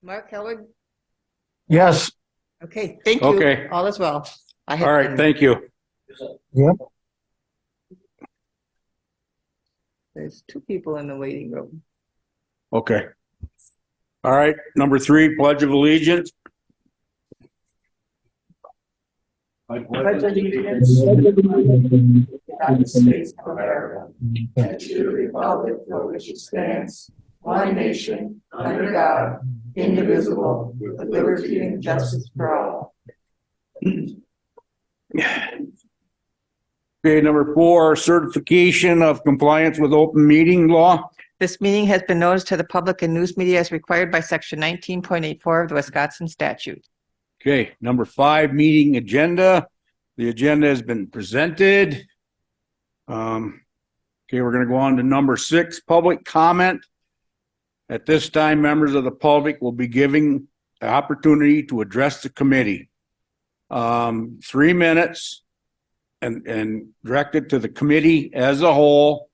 Mark Howard? Yes. Okay, thank you. Okay. All is well. All right. Thank you. Yep. There's two people in the waiting room. Okay. All right. Number 3, Pledge of Allegiance. I Pledge allegiance to the United States of America and to the republic for which it stands, one nation, under God, indivisible, with liberty and justice for all. Okay, number 4, certification of compliance with open meeting law. This meeting has been noticed to the public and news media as required by section 19.84 of the Wisconsin statute. Okay, number 5, meeting agenda. The agenda has been presented. Okay, we're going to go on to number 6, public comment. At this time, members of the public will be giving the opportunity to address the committee. 3 minutes and directed to the committee as a whole.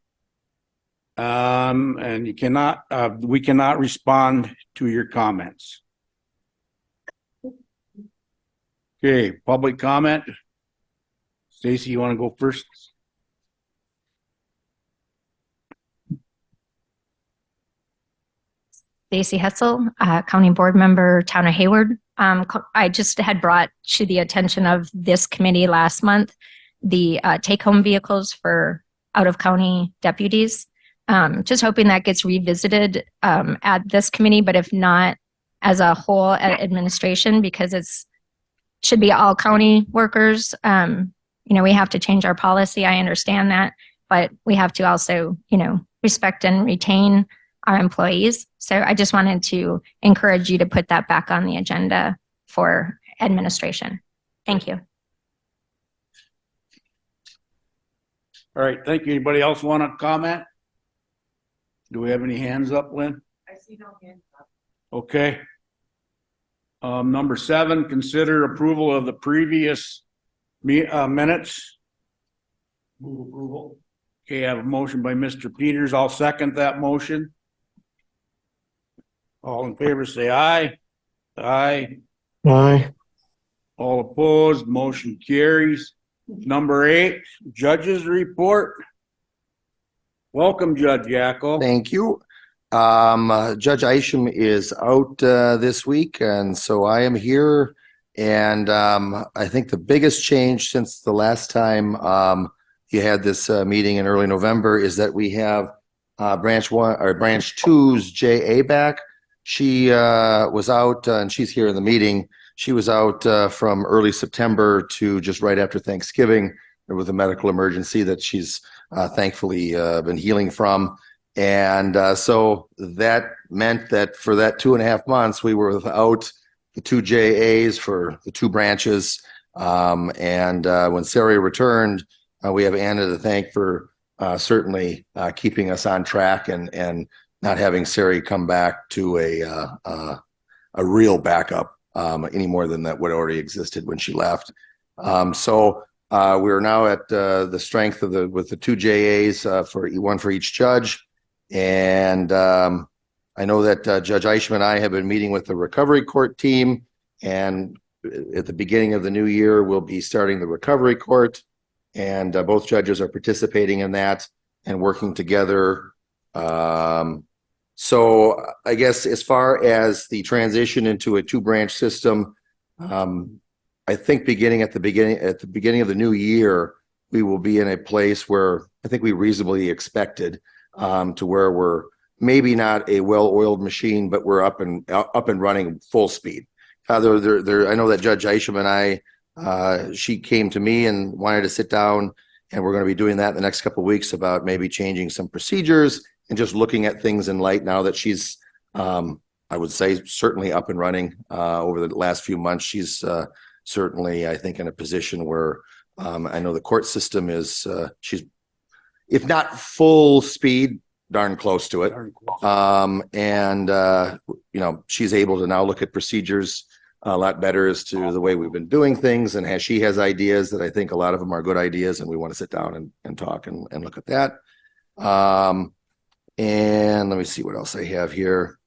And you cannot, we cannot respond to your comments. Okay, public comment. Stacy, you want to go first? Stacy Hetzel, County Board Member, Town of Hayward. I just had brought to the attention of this committee last month the take-home vehicles for out-of-county deputies. Just hoping that gets revisited at this committee, but if not, as a whole at administration, because it's should be all county workers. We have to change our policy. I understand that, but we have to also, respect and retain our employees. So I just wanted to encourage you to put that back on the agenda for administration. Thank you. All right, thank you. Anybody else want to comment? Do we have any hands up, Lynn? I see no hands up. Okay. Number 7, consider approval of the previous minutes. Move approval. Okay, I have a motion by Mr. Peters. I'll second that motion. All in favor, say aye. Aye. Aye. All opposed, motion carries. Number 8, judges report. Welcome, Judge Yackel. Thank you. Judge Isham is out this week, and so I am here. And I think the biggest change since the last time you had this meeting in early November is that we have branch 2's JA back. She was out, and she's here in the meeting. She was out from early September to just right after Thanksgiving with a medical emergency that she's thankfully been healing from. And so that meant that for that 2.5 months, we were without the 2 JAs for the 2 branches. And when Sari returned, we have Anna to thank for certainly keeping us on track and not having Sari come back to a real backup any more than that what already existed when she left. So we are now at the strength of with the 2 JAs for one for each judge. And I know that Judge Isham and I have been meeting with the recovery court team, and at the beginning of the new year, we'll be starting the recovery court, and both judges are participating in that and working together. So I guess as far as the transition into a 2-branch system, I think at the beginning of the new year, we will be in a place where I think we reasonably expected to where we're maybe not a well-oiled machine, but we're up and running full speed. I know that Judge Isham and I, she came to me and wanted to sit down, and we're going to be doing that in the next couple of weeks about maybe changing some procedures and just looking at things in light now that she's, I would say, certainly up and running over the last few months. She's certainly, I think, in a position where I know the court system is, she's, if not full speed, darn close to it. She's able to now look at procedures a lot better as to the way we've been doing things. And she has ideas that I think a lot of them are good ideas, and we want to sit down and talk and look at that. And let me see what else I have here.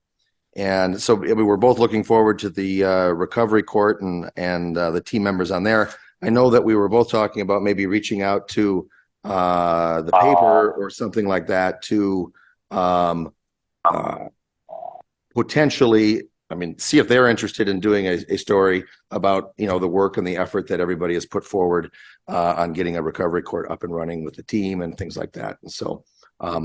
And so we were both looking forward to the recovery court and the team members on there. I know that we were both talking about maybe reaching out to the paper or something like that to potentially, I mean, see if they're interested in doing a story about, you know, the work and the effort that everybody has put forward on getting a recovery court up and running with the team and things like that. And so I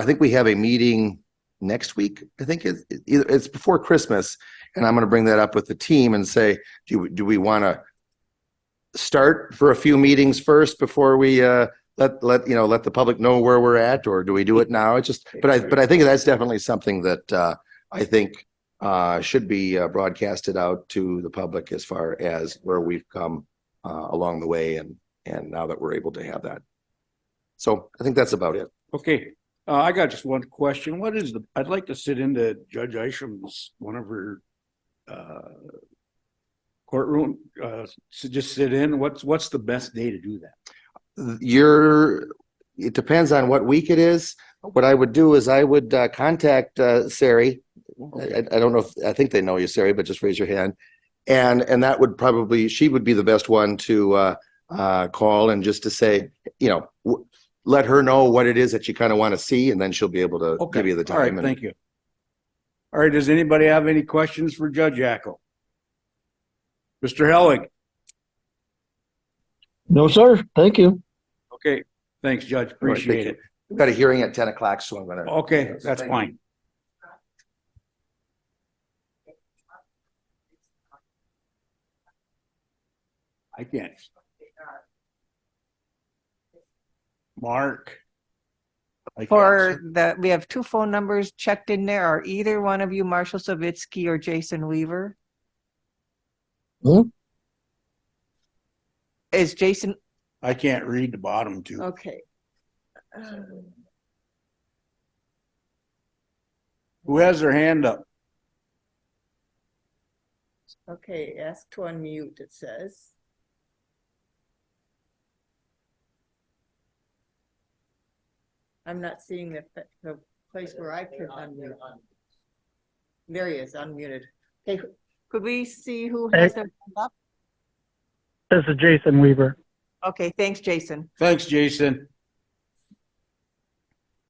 think we have a meeting next week. I think it's before Christmas, and I'm going to bring that up with the team and say, do we want to start for a few meetings first before we let the public know where we're at, or do we do it now? But I think that's definitely something that I think should be broadcasted out to the public as far as where we've come along the way, and now that we're able to have that. So I think that's about it. Okay, I got just one question. I'd like to sit into Judge Isham's, one of her courtroom, just sit in. What's the best day to do that? It depends on what week it is. What I would do is I would contact Sari. Okay. I don't know I think they know you, Sari, but just raise your hand. And that would probably, she would be the best one to call and just to say, you know, let her know what it is that you kind of want to see, and then she'll be able to give you the time. All right, thank you. All right, does anybody have any questions for Judge Yackel? Mr. Hellig? No, sir. Thank you. Okay, thanks, Judge. Appreciate it. We've got a hearing at 10 o'clock, so I'm going to. Okay, that's fine. I can't. Mark. I can't. We have two phone numbers checked in there. Are either one of you Marshall Savitsky or Jason Weaver? Hmm? Is Jason, I can't read the bottom two. okay. Who has their hand up? Okay, ask to unmute, it says. I'm not seeing the place where I could unmute. There he is, unmuted. Okay, Could we see who has their hand up? This is Jason Weaver. Okay, thanks, Jason. Thanks, Jason.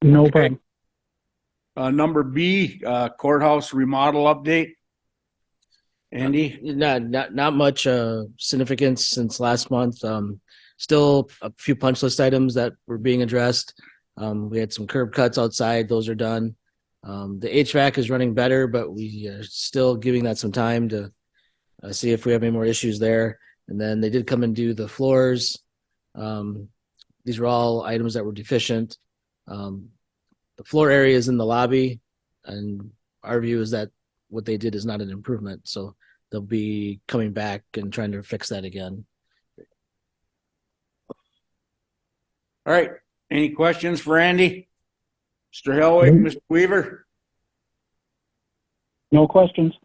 No Okay. problem. Number B, courthouse remodel update. Andy? Not much significance since last month. Still a few punch list items that were being addressed. We had some curb cuts outside; those are done. The HVAC is running better, but we are still giving that some time to see if we have any more issues there. And then they did come and do the floors. These were all items that were deficient. The floor area is in the lobby, and our view is that what they did is not an improvement. So they'll be coming back and trying to fix that again. All right. Any questions for Andy? Mr. Helwig, Mr. Weaver? No questions.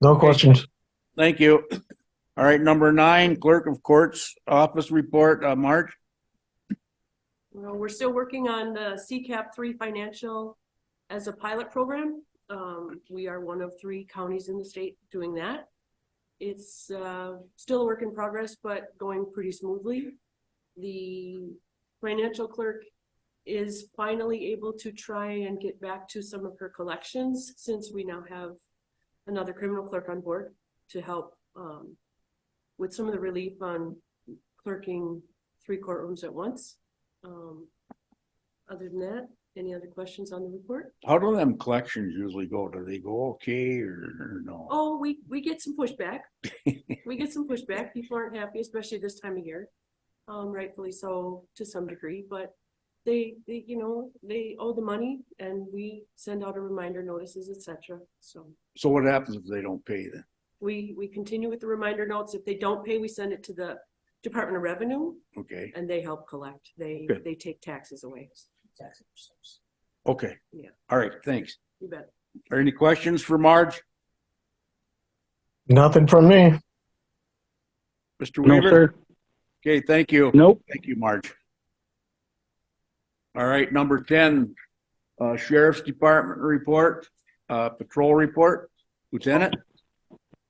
No questions. Thank you. All right, number 9, Clerk of Courts Office Report, Marge? Well, we're still working on the CCAP 3 financial as a pilot program. We are one of 3 counties in the state doing that. It's still a work in progress, but going pretty smoothly. The financial clerk is finally able to try and get back to some of her collections, since we now have another criminal clerk on board to help with some of the relief on clerking 3 courtrooms at once. Other than that, any other questions on the report? How do them collections usually go? Do they go okay or no? Oh, we get some pushback. We get some pushback. People aren't happy, especially this time of year. Rightfully so to some degree, but they owe the money, and we send out a reminder notices, etc. So what happens if they don't pay then? we continue with the reminder notes. If they don't pay, we send it to the Department of Revenue, Okay, and they help collect. Good. They take taxes away. okay. Yeah. All right, thanks. You bet. Are any questions for Marge? Nothing from me. Mr. No, Weaver? sir. Okay, thank you. Nope. Thank you, Marge. All right, number 10, Sheriff's Department report, patrol report, Lieutenant.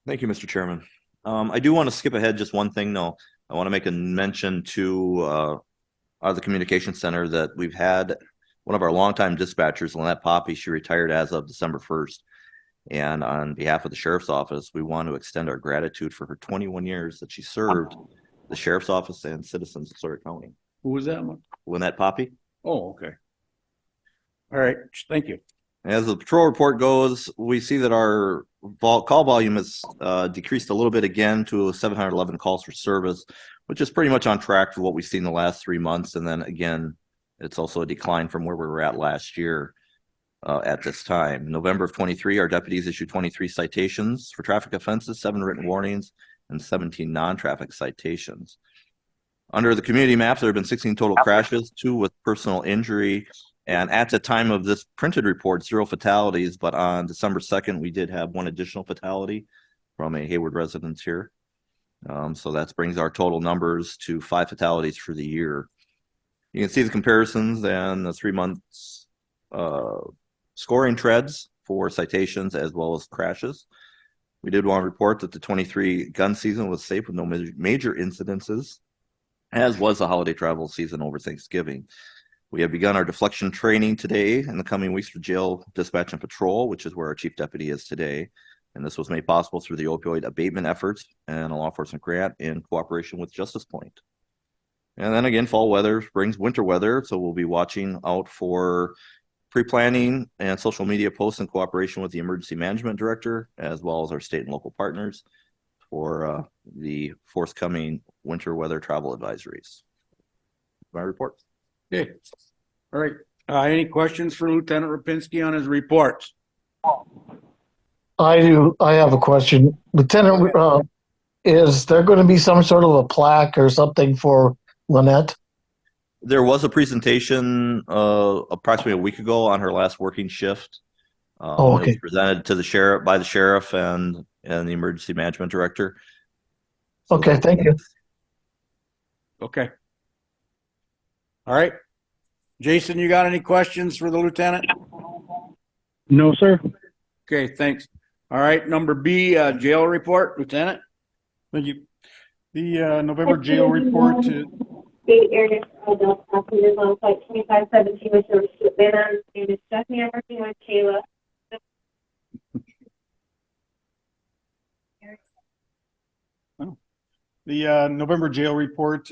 Thank you, Mr. Chairman. I do want to skip ahead just one thing though. I want to make a mention to out of the communication center that we've had one of our longtime dispatchers, Lynette Poppy. She retired as of December 1st. And on behalf of the sheriff's office, we want to extend our gratitude for her 21 years that she served the sheriff's office and citizens of Sawyer County. Who was that one? Lynette Poppy. Oh, okay. All right, thank you. As the patrol report goes, we see that our call volume has decreased a little bit again to 711 calls for service, which is pretty much on track for what we've seen the last 3 months. And then again, it's also a decline from where we were at last year at this time. November of 23, our deputies issued 23 citations for traffic offenses, 7 written warnings, and 17 non-traffic citations. Under the community maps, there have been 16 total crashes, 2 with personal injury. And at the time of this printed report, 0 fatalities, but on December 2nd, we did have 1 additional fatality from a Hayward resident here. So that brings our total numbers to 5 fatalities for the year. You can see the comparisons and the 3 months scoring treads for citations as well as crashes. We did want to report that the 23 gun season was safe with no major incidences, as was the holiday travel season over Thanksgiving. We have begun our deflection training today in the coming weeks for jail dispatch and patrol, which is where our chief deputy is today. And this was made possible through the opioid abatement efforts and a law enforcement grant in cooperation with Justice Point. And then again, fall weather brings winter weather. So we'll be watching out for pre-planning and social media posts in cooperation with the emergency management director, as well as our state and local partners for the forthcoming winter weather travel advisories. My report. Okay. All right. Any questions for Lieutenant Rapinski on his reports? I do. I have a question. Lieutenant, is there going to be some sort of a plaque or something for Lynette? There was a presentation approximately a week ago on her last working shift. Oh, okay. It was presented to the sheriff by the sheriff and the emergency management director. So Okay, thank you. Okay. All right. Jason, you got any questions for the lieutenant? No, sir. Okay, thanks. All right, number B, jail report, Lieutenant. Thank you. The November jail report. State area adult passengers on flight 2517 with service to Atlanta. My name is Stephanie. I'm working with Kayla. The November jail report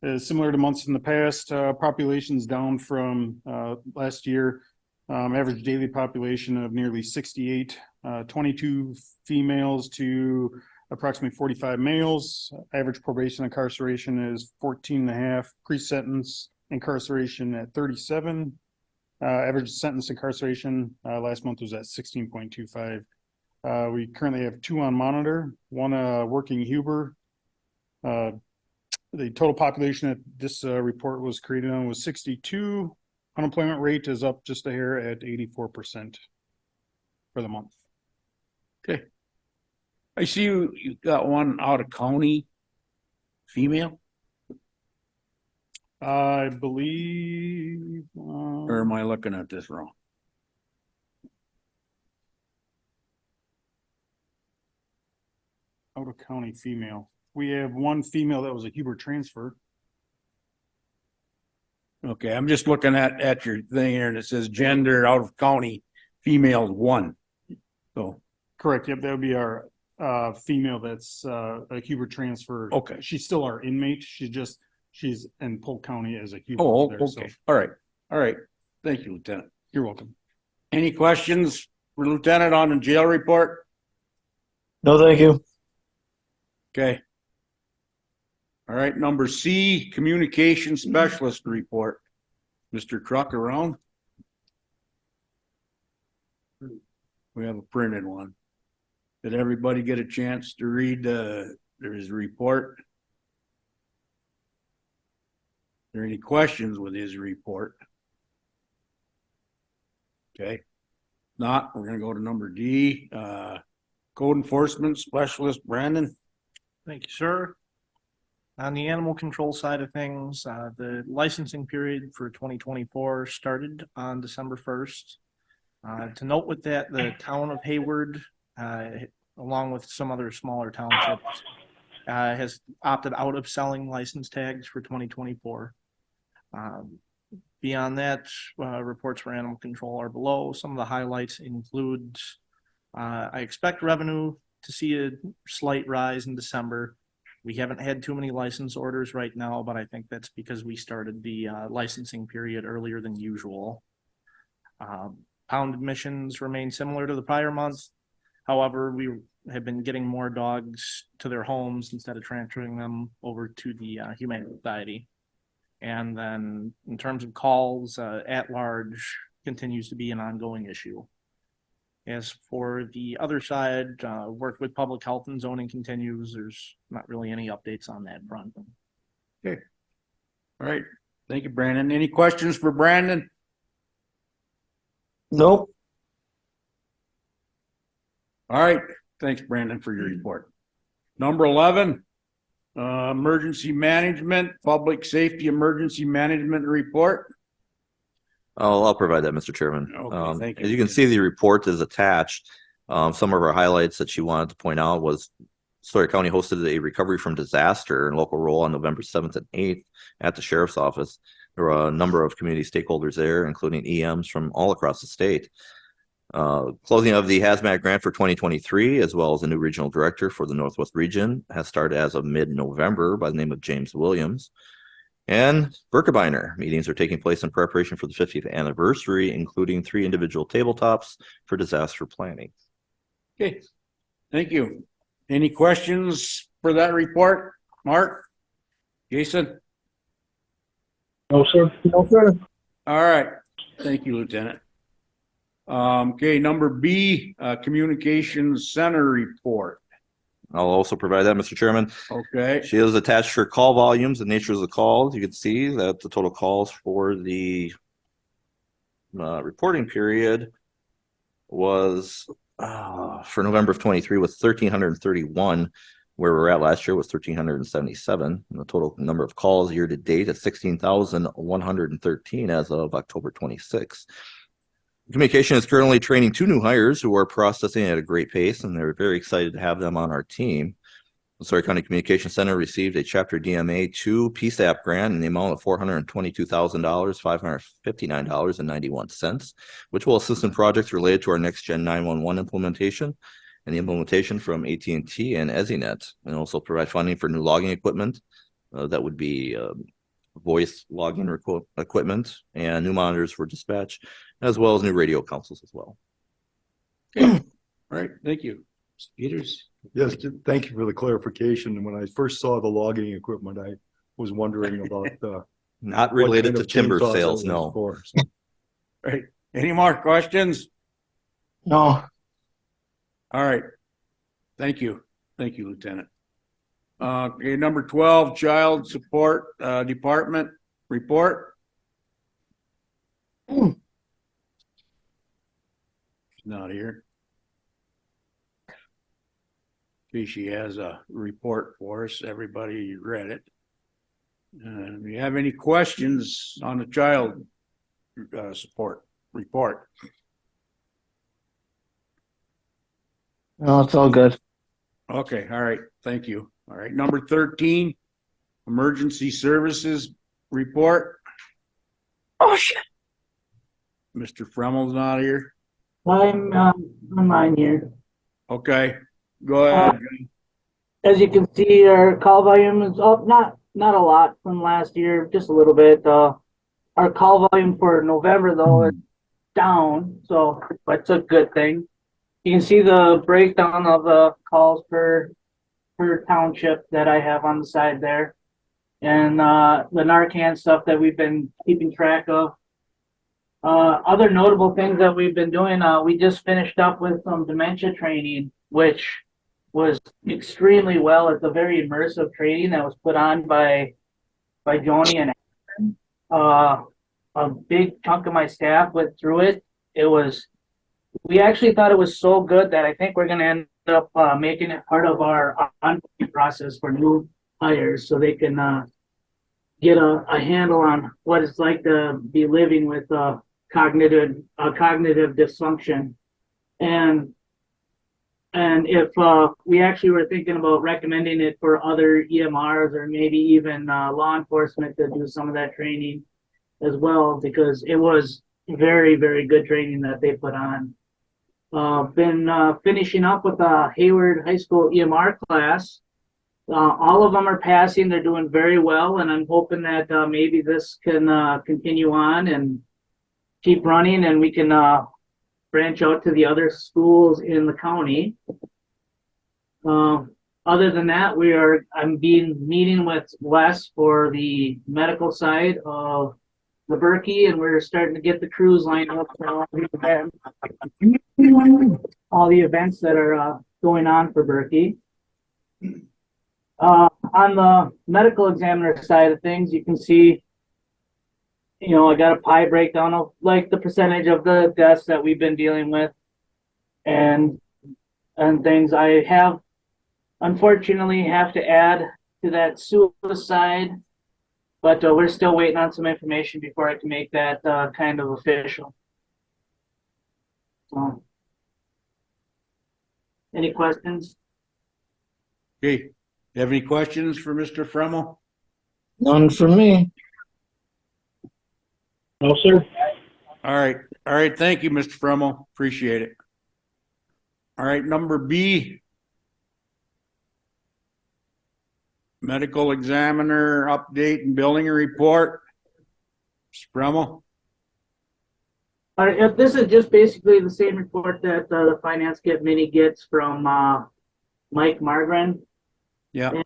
is similar to months in the past. Population's down from last year. Average daily population of nearly 68, 22 females to approximately 45 males. Average probation incarceration is 14 and a half. Pre-sentence incarceration at 37. Average sentence incarceration last month was at 16.25. We currently have 2 on monitor, 1 working Huber. The total population that this report was created on was 62. Unemployment rate is up just a hair at 84% for the month. Okay. I see you got 1 out of county female, I believe. or am I looking at this wrong? Out of county female. We have 1 female that was a Huber transfer. Okay, I'm just looking at your thing here and it says gender out of county females 1. So, Correct. Yep, that would be our female that's a Huber transfer. Okay. She's still our inmate. She's in Polk County as a Huber. oh, there, so okay. All right. All right. Thank you, Lieutenant. you're welcome. Any questions for Lieutenant on the jail report? No, thank you. Okay. All right, number C, communication specialist report. Mr. Truck around? We have a printed one. Did everybody get a chance to read his report? Are there any questions with his report? Okay. Not, we're gonna go to number D, code enforcement specialist, Brandon. Thank you, sir. On the animal control side of things, the licensing period for 2024 started on December 1st. To note with that, the town of Hayward, along with some other smaller townships, has opted out of selling license tags for 2024. Beyond that, reports for animal control are below. Some of the highlights include, I expect revenue to see a slight rise in December. We haven't had too many license orders right now, but I think that's because we started the licensing period earlier than usual. Pound admissions remain similar to the prior month. However, we have been getting more dogs to their homes instead of transferring them over to the Humane Society. And then in terms of calls, at large continues to be an ongoing issue. As for the other side, work with public health and zoning continues. There's not really any updates on that front. Okay. All right. Thank you, Brandon. Any questions for Brandon? Nope. All right. Thanks, Brandon, for your report. Number 11, emergency management, public safety emergency management report. I'll provide that, Mr. Chairman. Okay, thank you. As you can see, the report is attached. Some of our highlights that she wanted to point out was Sawyer County hosted a recovery from disaster and local roll on November 7th and 8th at the sheriff's office. There were a number of community stakeholders there, including EMs from all across the state. Closing of the hazmat grant for 2023, as well as a new regional director for the Northwest region, has started as of mid-November by the name of James Williams. And Birkebeiner meetings are taking place in preparation for the 50th anniversary, including 3 individual tabletops for disaster planning. Okay, thank you. Any questions for that report? Mark? Jason? No, sir. No, sir. All right. Thank you, Lieutenant. Okay, number B, Communications Center report. I'll also provide that, Mr. Chairman. Okay. She has attached her call volumes and natures of the calls. You can see that the total calls for the reporting period was for November of 23 was 1,331, where we're at last year was 1,377. And the total number of calls year to date is 16,113 as of October 26. Communication is currently training 2 new hires who are processing at a great pace, and they're very excited to have them on our team. The Sawyer County Communication Center received a Chapter DMA 2 PSAP grant in the amount of $422,000, $559.91, which will assist in projects related to our next gen 911 implementation and the implementation from AT&T and EZNet, and also provide funding for new logging equipment that would be voice logging equipment and new monitors for dispatch, as well as new radio consoles as well. Okay. All right, thank you. Mr. Peters? Yes, thank you for the clarification. When I first saw the logging equipment, I was wondering about not related what kind to of timber chainsaws sales, that was no. for, so. Right. Any more questions? No. All right. Thank you. Thank you, Lieutenant. Okay, number 12, Child Support Department report. Not here. Okay, she has a report for us. Everybody read it. Do you have any questions on the child support report? No, it's all good. Okay, all right, thank you. All right, number 13, Emergency Services report. Oh, shit. Mr. Fremel's not here. I'm on here. Okay, go ahead. As you can see, our call volume is up, not a lot from last year, just a little bit. Our call volume for November though is down, so that's a good thing. You can see the breakdown of the calls per township that I have on the side there, and the Narcan stuff that we've been keeping track of. Other notable things that we've been doing, we just finished up with some dementia training, which was extremely well. It's a very immersive training that was put on by Joni and Aaron. A big chunk of my staff went through it. We actually thought it was so good that I think we're going to end up making it part of our onboarding process for new hires so they can get a handle on what it's like to be living with cognitive dysfunction. And if we actually were thinking about recommending it for other EMRs or maybe even law enforcement to do some of that training as well, because it was very, very good training that they put on. Been finishing up with a Hayward High School EMR class. All of them are passing. They're doing very well, and I'm hoping that maybe this can continue on and keep running, and we can branch out to the other schools in the county. Other than that, I'm meeting with Wes for the medical side of the Berkey, and we're starting to get the crews lined up for all the events that are going on for Berkey. On the medical examiner side of things, you can see, I got a pie breakdown of like the percentage of the deaths that we've been dealing with and things. I unfortunately have to add to that suicide, but we're still waiting on some information before I can make that kind of official. So, any questions? Okay, you have any questions for Mr. Fremmel? None for me. No, sir. All right, thank you, Mr. Fremmel, appreciate it. All right, number B. Medical examiner update and billing report. Mr. Fremmel? If this is just basically the same report that the finance committee gets from Mike Margren. Yeah. And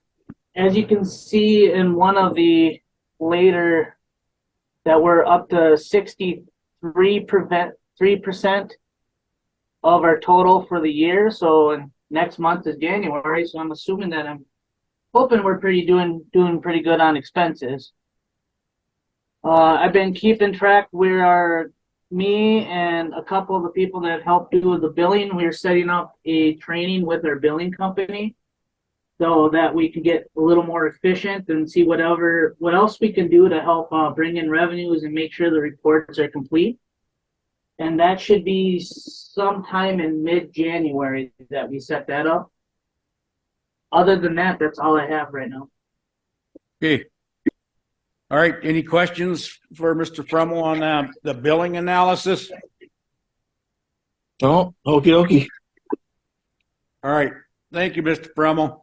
as you can see in one of the later, that we're up to 63% of our total for the year. So next month is January. So I'm assuming that I'm hoping we're doing pretty good on expenses. I've been keeping track where me and a couple of the people that help do the billing, we're setting up a training with our billing company so that we can get a little more efficient and see what else we can do to help bring in revenues and make sure the reports are complete. And that should be sometime in mid-January that we set that up. Other than that, that's all I have right now. Okay. All right, any questions for Mr. Fremmel on the billing analysis? No, okie dokie. All right, thank you, Mr. Fremmel.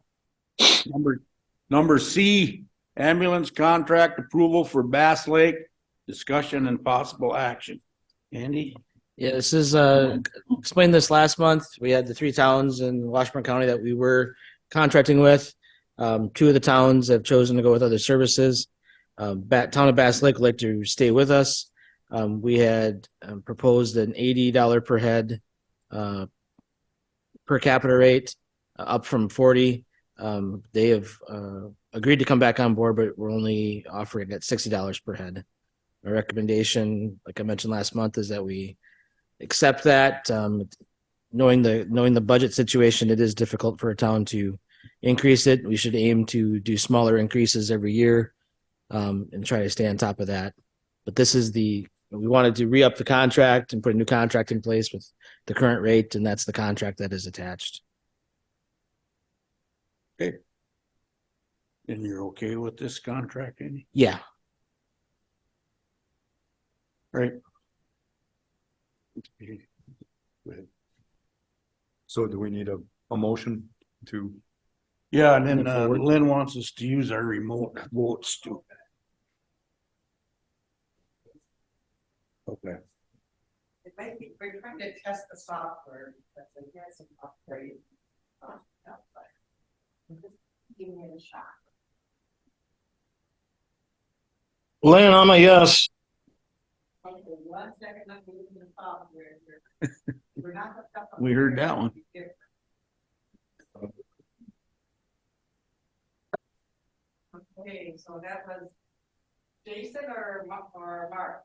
Number C, ambulance contract approval for Bass Lake, discussion and possible action. Andy? Yeah, this is explained this last month. We had the 3 towns in Washburn County that we were contracting with. 2 of the towns have chosen to go with other services. Town of Bass Lake would like to stay with us. We had proposed an $80 per head per capita rate, up from 40. They have agreed to come back on board, but we're only offering at $60 per head. Our recommendation, like I mentioned last month, is that we accept that. Knowing the budget situation, it is difficult for a town to increase it. We should aim to do smaller increases every year and try to stay on top of that. But we wanted to re-up the contract and put a new contract in place with the current rate, and that's the contract that is attached. Okay. And you're okay with this contract, Andy? Yeah. Right. So do we need a motion to? Yeah, and then Lynn wants us to use our remote votes too. Okay. It might be, we're trying to test the software, because they had some upgrade. Giving it a shot. Lynn, I'm a yes. Okay, 1 second, I'm moving the software here. We're not hooked up on We heard the- that one. Okay, so that was Jason or Mark?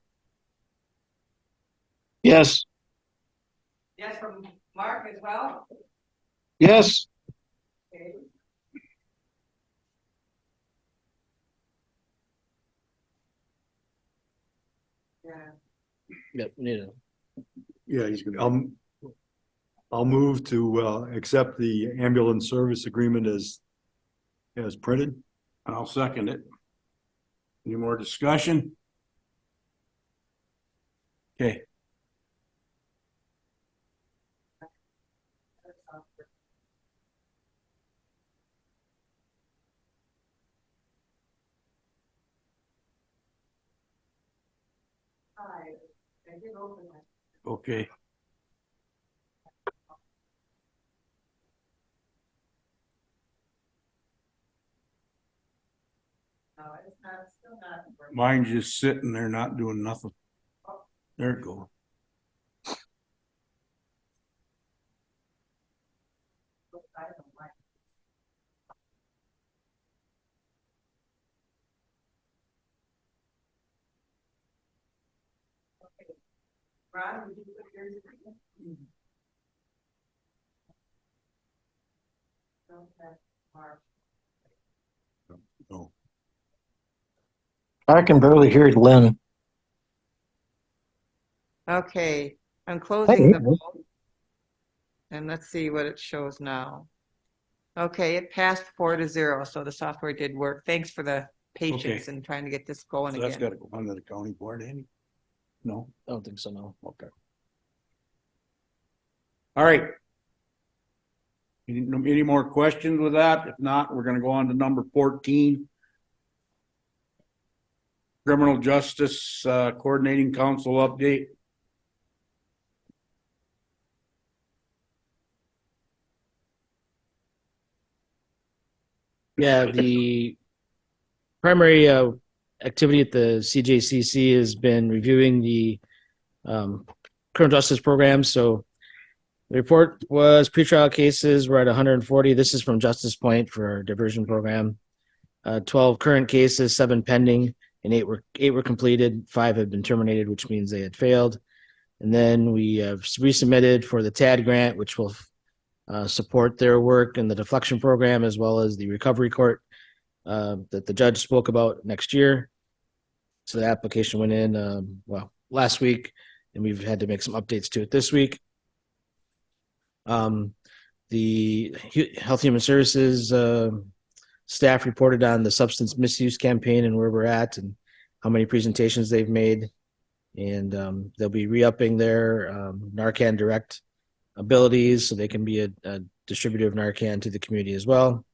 Yes. Yes, from Mark as well? Yes. Okay. Yep, we need to. Yeah, he's gonna, I'll move to, accept the ambulance service agreement as printed. I'll second it. Any more discussion? Okay. Okay. Mine's just sitting there not doing nothing. There it goes. Ron, would you put yours in? Okay, Mark. No. I can barely hear Lynn. Okay, I'm I closing hear the you. vote. And let's see what it shows now. Okay, it passed 4-0, so the software did work. Thanks for the patience in trying to get this going So that's again. gotta go under the county board, Andy? No? I don't think so, no. Okay. All right. Any more questions with that? If not, we're gonna go on to number 14. Criminal Justice Coordinating Council update. Yeah, the primary activity at the CJCC has been reviewing the criminal justice program. So the report was pretrial cases were at 140. This is from Justice Point for our diversion program. 12 current cases, 7 pending, and 8 were completed. 5 have been terminated, which means they had failed. And then we have resubmitted for the TAD grant, which will support their work in the deflection program as well as the recovery court that the judge spoke about next year. So the application went in last week, and we've had to make some updates to it this week. The Health Human Services staff reported on the substance misuse campaign and where we're at and how many presentations they've made. And they'll be re-upping their Narcan Direct abilities so they can be a distributor of Narcan to the community as well.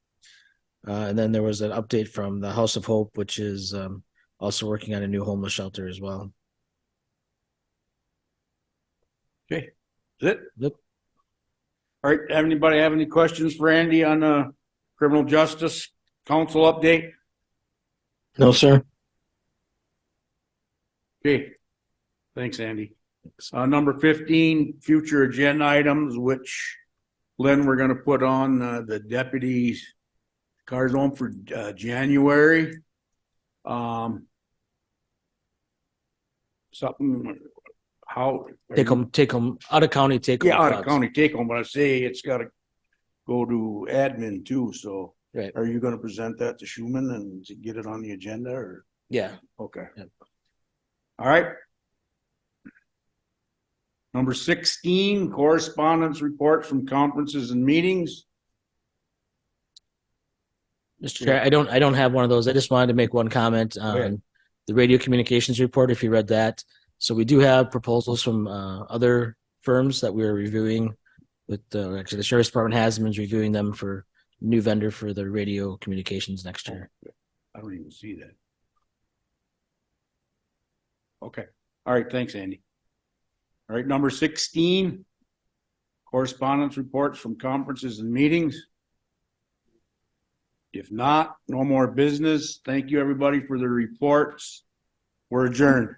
And then there was an update from the House of Hope, which is also working on a new homeless shelter as well. Okay. Is it? Yep. All right. Anybody have any questions for Andy on the Criminal Justice Council update? No, sir. Okay. Thanks, Andy. Number 15, future agenda items, which Lynn, we're going to put on the deputy's cars on for January. Something, how? Take them out of county, take them. Yeah, out of county, take them, but I say it's got to go to admin too, so. Right. Are you going to present that to Schuman and get it on the agenda or? Yeah. Okay. Yep. All right. Number 16, correspondence reports from conferences and meetings. Mr. Chair, I don't have one of those. I just wanted to make one comment on the radio communications report, if you read that. So we do have proposals from other firms that we're reviewing with actually the Sheriff's Department has them, is reviewing them for new vendor for the radio communications next year. I don't even see that. Okay. All right. Thanks, Andy. All right. Number 16, correspondence reports from conferences and meetings. If not, no more business. Thank you, everybody, for the reports. We're adjourned.